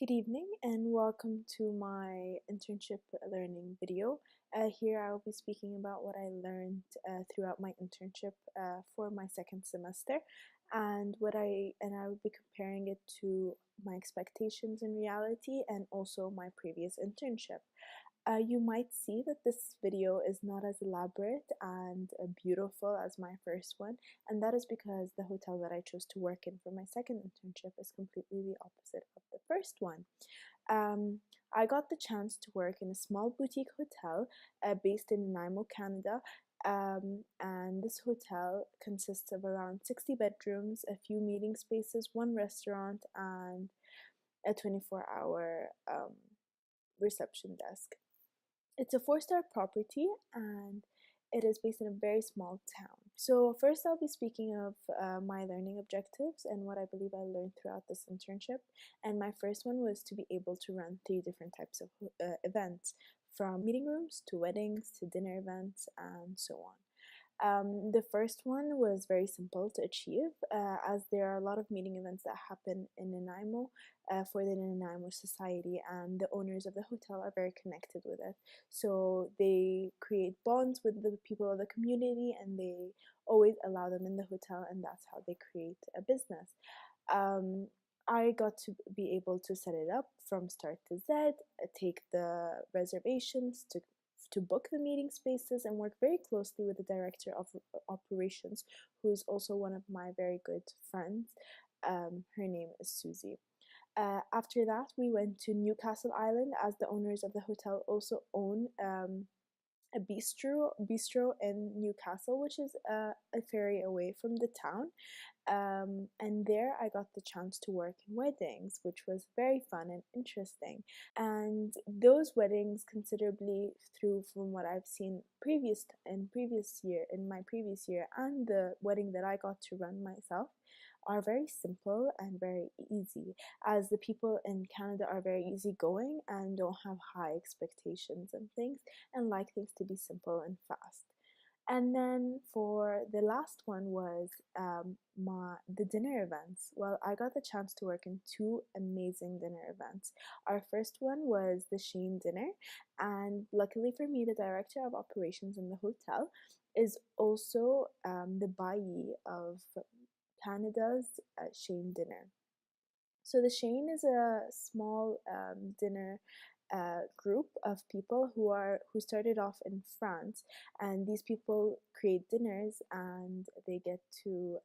Good evening and welcome to my internship learning video. Here I will be speaking about what I learned throughout my internship for my second semester, and I will be comparing it to my expectations in reality and also my previous internship. You might see that this video is not as elaborate and beautiful as my first one, and that is because the hotel that I chose to work in for my second internship is completely the opposite of the first one. Um, I got the chance to work in a small boutique hotel based in Nanaimo, Canada. And this hotel consists of around 60 bedrooms, a few meeting spaces, one restaurant, and a 24-hour reception desk. It's a four-star property and it is based in a very small town. So first I'll be speaking of my learning objectives and what I believe I learned throughout this internship. And my first one was to be able to run 3 different types of events, from meeting rooms to weddings to dinner events and so on. The first one was very simple to achieve, as there are a lot of meeting events that happen in Nanaimo for the Nanaimo Society, and the owners of the hotel are very connected with it. So they create bonds with the people of the community, and they always allow them in the hotel, and that's how they create a business. I got to be able to set it up from start to Z, take the reservations, to book the meeting spaces, and work very closely with the director of operations, who is also one of my very good friends. Her name is Susie. After that, we went to Newcastle Island, as the owners of the hotel also own a bistro in Newcastle, which is a ferry away from the town. And there I got the chance to work in weddings, which was very fun and interesting. And those weddings considerably through from what I've seen in my previous year, and the wedding that I got to run myself, are very simple and very easy, as the people in Canada are very easygoing and don't have high expectations and things, and like things to be simple and fast. And then for the last one was the dinner events. Well, I got the chance to work in 2 amazing dinner events. Our first one was the Shane dinner, and luckily for me, the director of operations in the hotel is also the bayi of Canada's Shane dinner. So the Shane is a small dinner group of people who started off in France, and these people create dinners, and they get to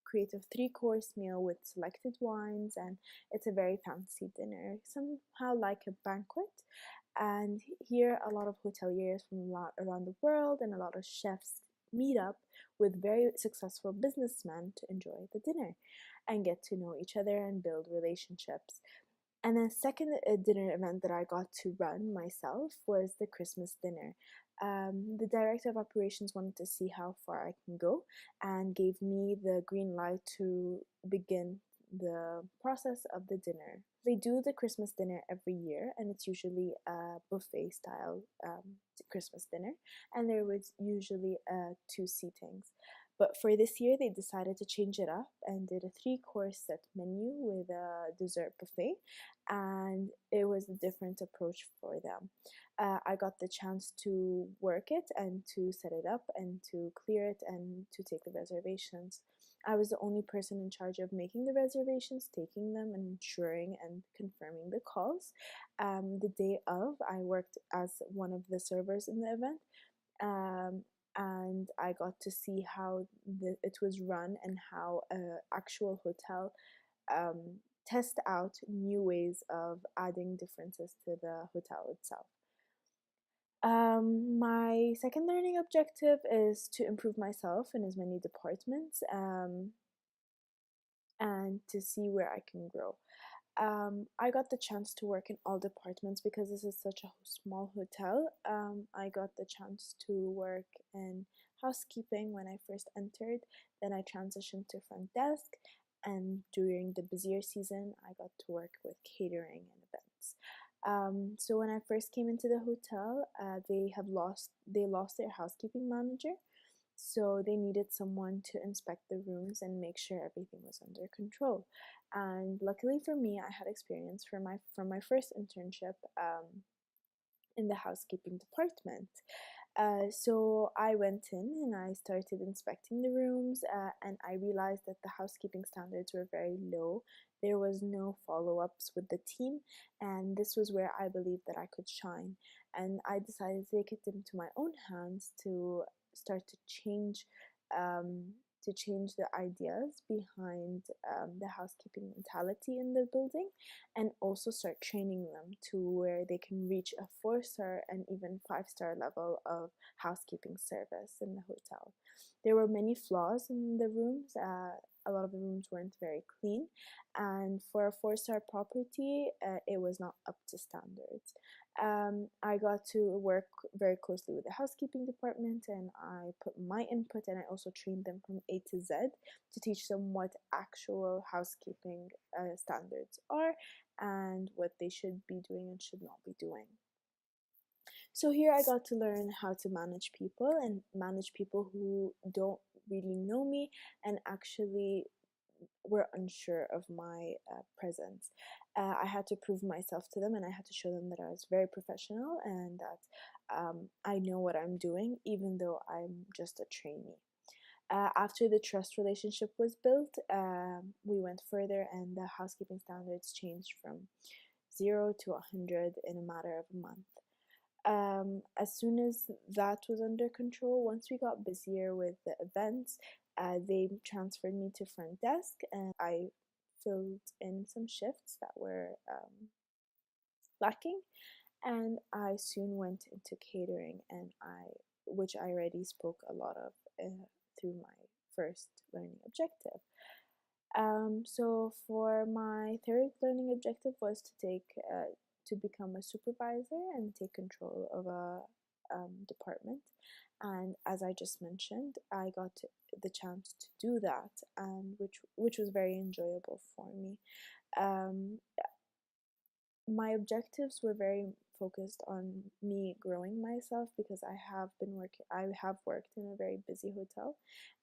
create a 3-course meal with selected wines, and it's a very fancy dinner, somehow like a banquet. And here a lot of hoteliers from around the world and a lot of chefs meet up with very successful businessmen to enjoy the dinner and get to know each other and build relationships. And then second dinner event that I got to run myself was the Christmas dinner. The director of operations wanted to see how far I can go and gave me the green light to begin the process of the dinner. They do the Christmas dinner every year, and it's usually a buffet style Christmas dinner, and there was usually 2 seatings. But for this year, they decided to change it up and did a 3-course set menu with a dessert buffet, and it was a different approach for them. I got the chance to work it and to set it up and to clear it and to take the reservations. I was the only person in charge of making the reservations, taking them, and ensuring and confirming the calls. The day of, I worked as one of the servers in the event. And I got to see how it was run and how an actual hotel test out new ways of adding differences to the hotel itself. My second learning objective is to improve myself in as many departments, and to see where I can grow. I got the chance to work in all departments because this is such a small hotel. I got the chance to work in housekeeping when I first entered, then I transitioned to front desk, and during the busier season, I got to work with catering and events. So when I first came into the hotel, they lost their housekeeping manager, So they needed someone to inspect the rooms and make sure everything was under control. And luckily for me, I had experience from my first internship in the housekeeping department. So I went in and I started inspecting the rooms, and I realized that the housekeeping standards were very low. There was no follow-ups with the team, and this was where I believed that I could shine. And I decided to take it into my own hands to start um, to change the ideas behind the housekeeping mentality in the building, and also start training them to where they can reach a 4-star and even 5-star level of housekeeping service in the hotel. There were many flaws in the rooms. A lot of the rooms weren't very clean, and for a 4-star property, it was not up to standards. I got to work very closely with the housekeeping department, and I put my input, and I also trained them from A to Z to teach them what actual housekeeping standards are and what they should be doing and should not be doing. So here I got to learn how to manage people, and manage people who don't really know me and actually were unsure of my presence. I had to prove myself to them, and I had to show them that I was very professional and that I know what I'm doing, even though I'm just a trainee. After the trust relationship was built, we went further, and the housekeeping standards changed from 0 to 100 in a matter of a month. As soon as that was under control, once we got busier with the events, they transferred me to front desk, and I filled in some shifts that were lacking, and I soon went into catering, and which I already spoke a lot of through my first learning objective. So for my third learning objective was to become a supervisor and take control of a department. And as I just mentioned, I got the chance to do that, and which was very enjoyable for me. Um, my objectives were very focused on me growing myself, because I have worked in a very busy hotel,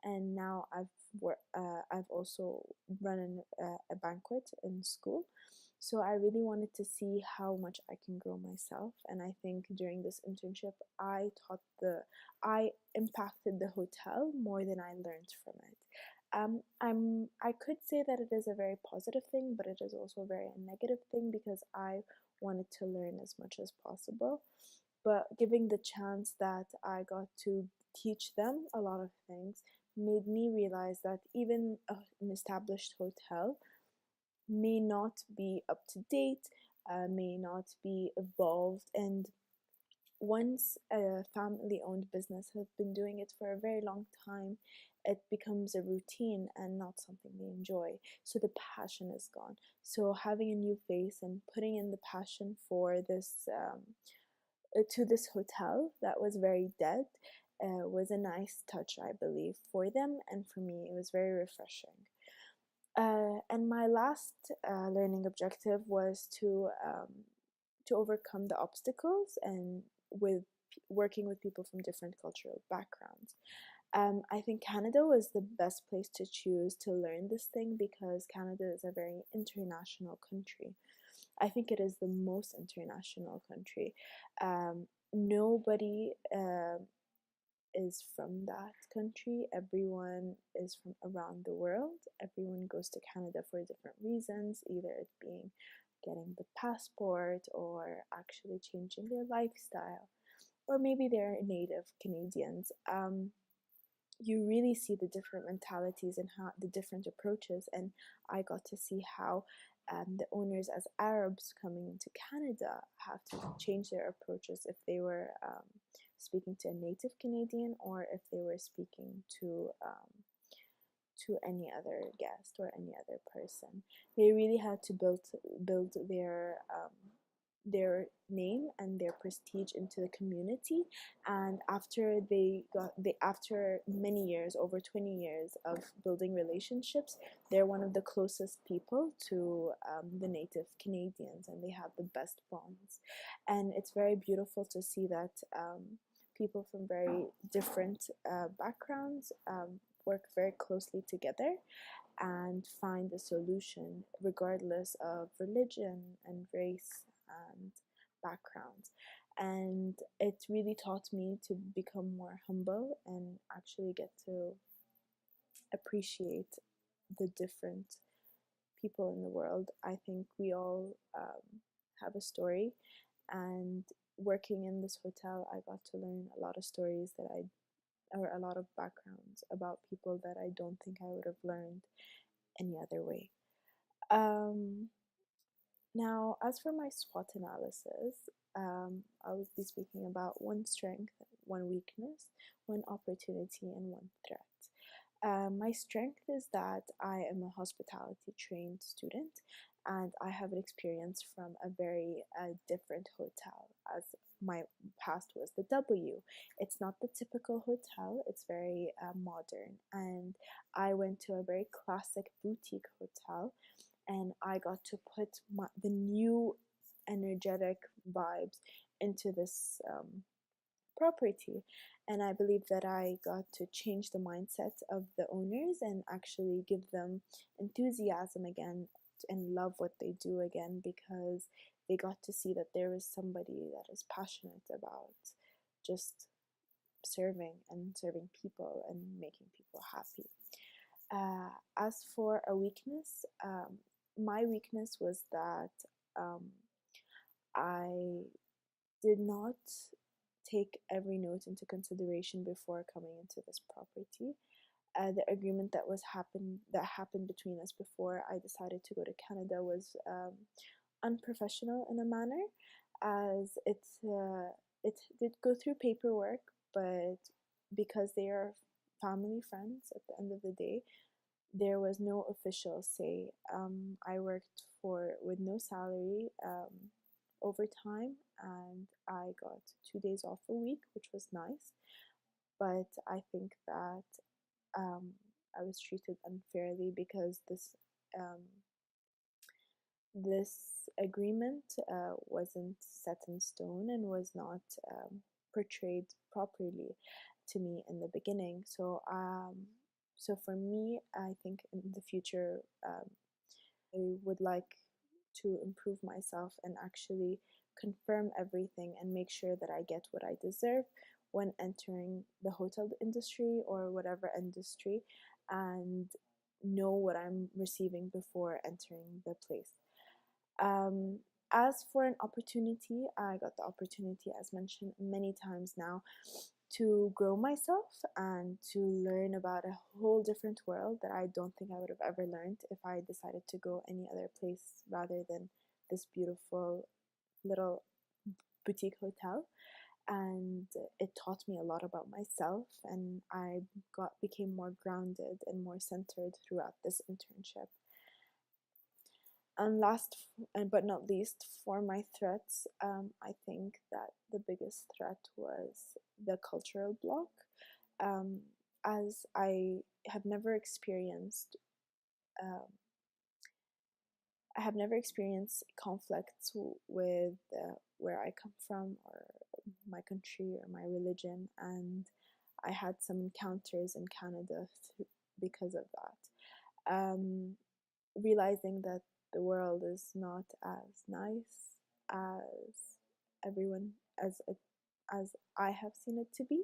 and now I've also run a banquet in school. So I really wanted to see how much I can grow myself, and I think during this internship I impacted the hotel more than I learned from it. I could say that it is a very positive thing, but it is also a very negative thing, because I wanted to learn as much as possible. But giving the chance that I got to teach them a lot of things made me realize that even an established hotel may not be up to date, may not be evolved, and once a family owned business has been doing it for a very long time, it becomes a routine and not something they enjoy. So the passion is gone. So having a new face and putting in the passion for this to this hotel that was very dead was a nice touch, I believe, for them, and for me, it was very refreshing. And my last learning objective was to overcome the obstacles and working with people from different cultural backgrounds. I think Canada was the best place to choose to learn this thing, because Canada is a very international country. I think it is the most international country. Nobody is from that country. Everyone is from around the world. Everyone goes to Canada for different reasons, either it being getting the passport or actually changing their lifestyle, or maybe they're native Canadians. You really see the different mentalities and how the different approaches, and I got to see how the owners as Arabs coming into Canada have to change their approaches if they were speaking to a native Canadian, or if they were speaking to any other guest or any other person. They really had to build their name and their prestige into the community. And after many years, over 20 years of building relationships, they're one of the closest people to the native Canadians, and they have the best bonds. And it's very beautiful to see that people from very different backgrounds work very closely together and find a solution regardless of religion and race and backgrounds. And it really taught me to become more humble and actually get to appreciate the different people in the world. I think we all have a story, and working in this hotel, I got to learn a lot of stories or a lot of backgrounds about people that I don't think I would have learned any other way. Now, as for my SWOT analysis, I'll be speaking about one strength, one weakness, one opportunity, and one threat. My strength is that I am a hospitality trained student, and I have an experience from a very different hotel, as my past was the W. It's not the typical hotel, it's very modern, and I went to a very classic boutique hotel, and I got to put the new energetic vibes into this property. And I believe that I got to change the mindset of the owners and actually give them enthusiasm again and love what they do again, because they got to see that there is somebody that is passionate about just serving people and making people happy. As for a weakness, my weakness was that I did not take every note into consideration before coming into this property. The agreement that happened between us before I decided to go to Canada was unprofessional in a manner, as it did go through paperwork, but because they are family friends at the end of the day, there was no official say. I worked with no salary, overtime, and I got 2 days off a week, which was nice. But I think that I was treated unfairly because this agreement wasn't set in stone and was not portrayed properly to me in the beginning. So for me, I think in the future, I would like to improve myself and actually confirm everything and make sure that I get what I deserve when entering the hotel industry or whatever industry, and know what I'm receiving before entering the place. As for an opportunity, I got the opportunity, as mentioned many times now, to grow myself and to learn about a whole different world that I don't think I would have ever learned if I decided to go any other place rather than this beautiful little boutique hotel. And it taught me a lot about myself, and I became more grounded and more centered throughout this internship. And last but not least, for my threats, I think that the biggest threat was the cultural block, as I have never experienced conflicts with where I come from, or my country, or my religion, and I had some encounters in Canada because of that. Realizing that the world is not as nice as everyone as I have seen it to be,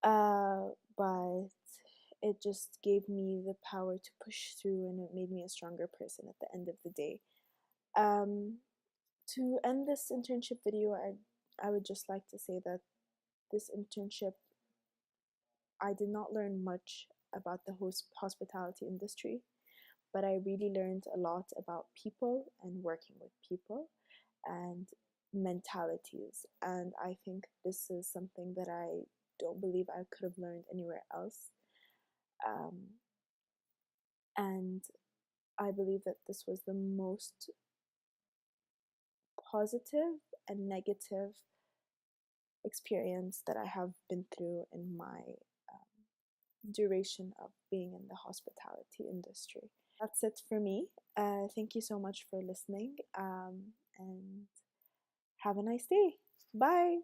but it just gave me the power to push through, and it made me a stronger person at the end of the day. To end this internship video, I would just like to say that this internship, I did not learn much about the hospitality industry, but I really learned a lot about people and working with people and mentalities. And I think this is something that I don't believe I could have learned anywhere else. And I believe that this was the most positive and negative experience that I have been through in my duration of being in the hospitality industry. That's it for me. Thank you so much for listening, and have a nice day. Bye.